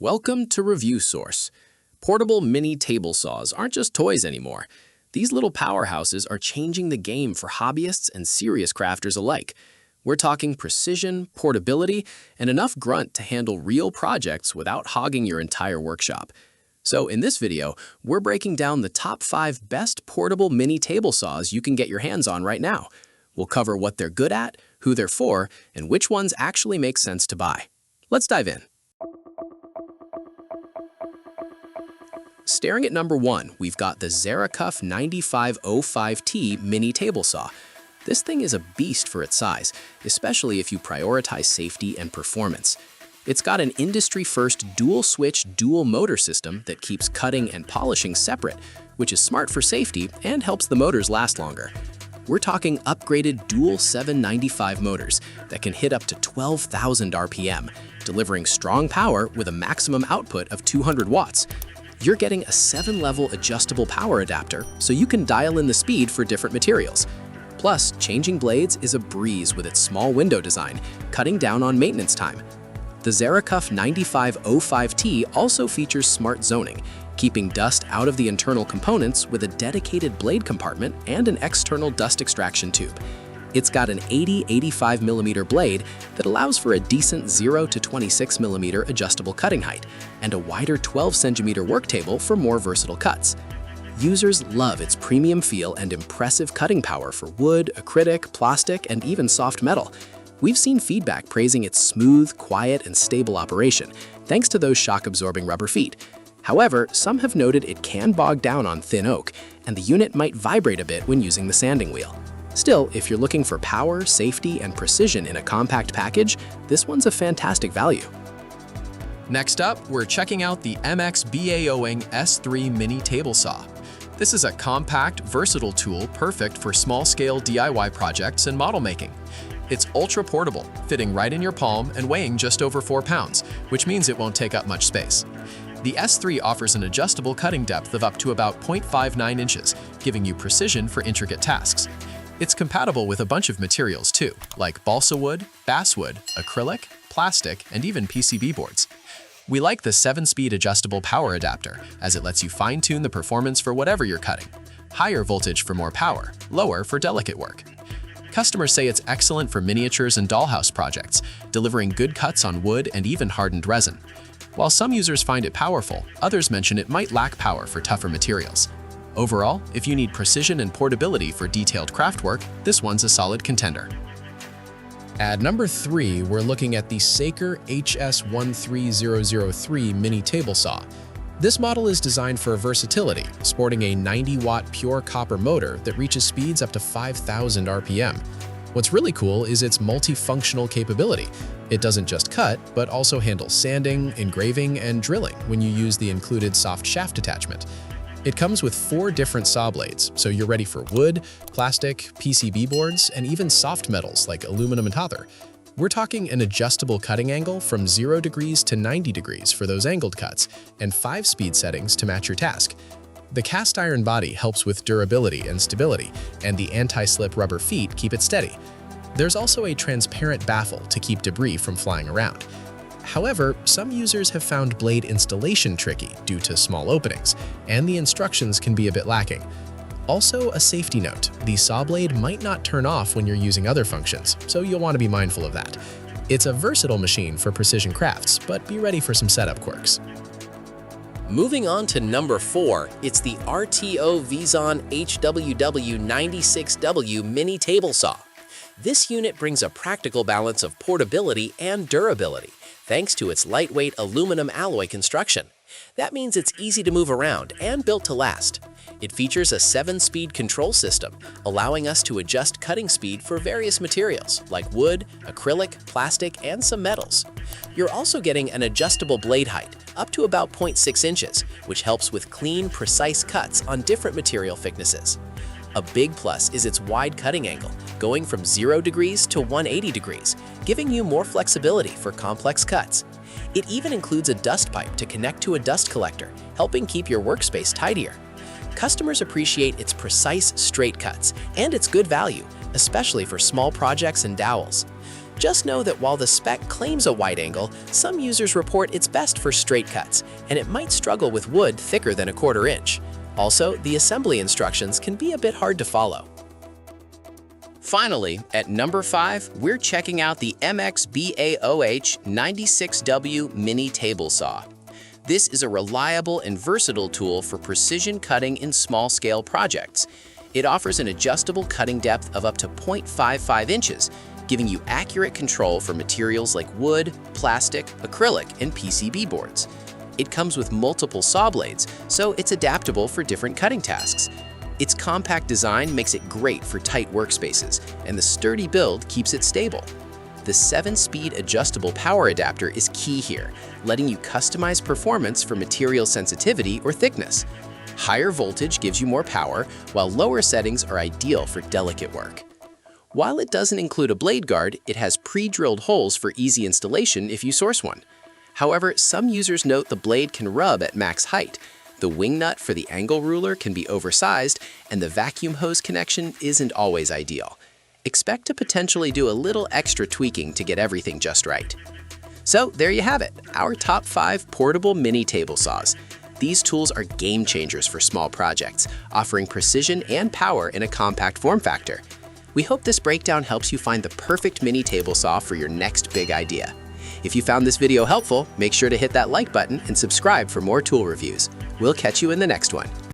Welcome to Review Source. Portable mini table saws aren't just toys anymore. These little powerhouses are changing the game for hobbyists and serious crafters alike. We're talking precision, portability, and enough grunt to handle real projects without hogging your entire workshop. So in this video, we're breaking down the top 5 best portable mini table saws you can get your hands on right now. We'll cover what they're good at, who they're for, and which ones actually make sense to buy. Let's dive in. Staring at number 1, we've got the Zericuf 9505T Mini Table Saw. This thing is a beast for its size, especially if you prioritize safety and performance. It's got an industry-first dual-switch, dual-motor system that keeps cutting and polishing separate, which is smart for safety and helps the motors last longer. We're talking upgraded dual 795 motors that can hit up to 12,000 RPM, delivering strong power with a maximum output of 200 watts. You're getting a 7-level adjustable power adapter, so you can dial in the speed for different materials. Plus, changing blades is a breeze with its small window design, cutting down on maintenance time. The Zericuf 9505T also features smart zoning, keeping dust out of the internal components with a dedicated blade compartment and an external dust extraction tube. It's got an 80-85mm blade that allows for a decent 0 to 26mm adjustable cutting height and a wider 12cm work table for more versatile cuts. Users love its premium feel and impressive cutting power for wood, acrylic, plastic, and even soft metal. We've seen feedback praising its smooth, quiet, and stable operation, thanks to those shock-absorbing rubber feet. However, some have noted it can bog down on thin oak, and the unit might vibrate a bit when using the sanding wheel. Still, if you're looking for power, safety, and precision in a compact package, this one's a fantastic value. Next up, we're checking out the MXBAOHENG S3 Mini Table Saw. This is a compact, versatile tool perfect for small-scale DIY projects and model making. It's ultra-portable, fitting right in your palm and weighing just over 4 pounds, which means it won't take up much space. The S3 offers an adjustable cutting depth of up to about 0.59 inches, giving you precision for intricate tasks. It's compatible with a bunch of materials too, like balsa wood, basswood, acrylic, plastic, and even PCB boards. We like the 7-speed adjustable power adapter, as it lets you fine-tune the performance for whatever you're cutting. Higher voltage for more power, lower for delicate work. Customers say it's excellent for miniatures and dollhouse projects, delivering good cuts on wood and even hardened resin. While some users find it powerful, others mention it might lack power for tougher materials. Overall, if you need precision and portability for detailed craft work, this one's a solid contender. At number 3, we're looking at the Zericuf HS13003 MiniTable Saw. This model is designed for versatility, sporting a 90-watt pure copper motor that reaches speeds up to 5,000 RPM. What's really cool is its multifunctional capability. It doesn't just cut, but also handles sanding, engraving, and drilling when you use the included soft shaft attachment. It comes with 4 different saw blades, so you're ready for wood, plastic, PCB boards, and even soft metals like aluminum and copper. We're talking an adjustable cutting angle from 0 degrees to 90 degrees for those angled cuts, and 5 speed settings to match your task. The cast iron body helps with durability and stability, and the anti-slip rubber feet keep it steady. There's also a transparent baffle to keep debris from flying around. However, some users have found blade installation tricky due to small openings, and the instructions can be a bit lacking. Also, a safety note, the saw blade might not turn off when you're using other functions, so you'll want to be mindful of that. It's a versatile machine for precision crafts, but be ready for some setup quirks. Moving on to number 4, it's the RTOVZON HWW96W Mini Table Saw. This unit brings a practical balance of portability and durability, thanks to its lightweight aluminum alloy construction. That means it's easy to move around and built to last. It features a 7-speed control system, allowing us to adjust cutting speed for various materials like wood, acrylic, plastic, and some metals. You're also getting an adjustable blade height, up to about 0.6 inches, which helps with clean, precise cuts on different material thicknesses. A big plus is its wide cutting angle, going from 0 degrees to 180 degrees, giving you more flexibility for complex cuts. It even includes a dust pipe to connect to a dust collector, helping keep your workspace tidier. Customers appreciate its precise, straight cuts and its good value, especially for small projects and dowels. Just know that while the spec claims a wide angle, some users report it's best for straight cuts, and it might struggle with wood thicker than 1/4 inch. Also, the assembly instructions can be a bit hard to follow. Finally, at number 5, we're checking out the MXBAOH96W MiniTable Saw. This is a reliable and versatile tool for precision cutting in small-scale projects. It offers an adjustable cutting depth of up to 0.55 inches, giving you accurate control for materials like wood, plastic, acrylic, and PCB boards. It comes with multiple saw blades, so it's adaptable for different cutting tasks. Its compact design makes it great for tight workspaces, and the sturdy build keeps it stable. The 7-speed adjustable power adapter is key here, letting you customize performance for material sensitivity or thickness. Higher voltage gives you more power, while lower settings are ideal for delicate work. While it doesn't include a blade guard, it has pre-drilled holes for easy installation if you source one. However, some users note the blade can rub at max height. The wing nut for the angle ruler can be oversized, and the vacuum hose connection isn't always ideal. Expect to potentially do a little extra tweaking to get everything just right. So there you have it, our top 5 portable mini table saws. These tools are game changers for small projects, offering precision and power in a compact form factor. We hope this breakdown helps you find the perfect mini table saw for your next big idea. If you found this video helpful, make sure to hit that like button and subscribe for more tool reviews. We'll catch you in the next one.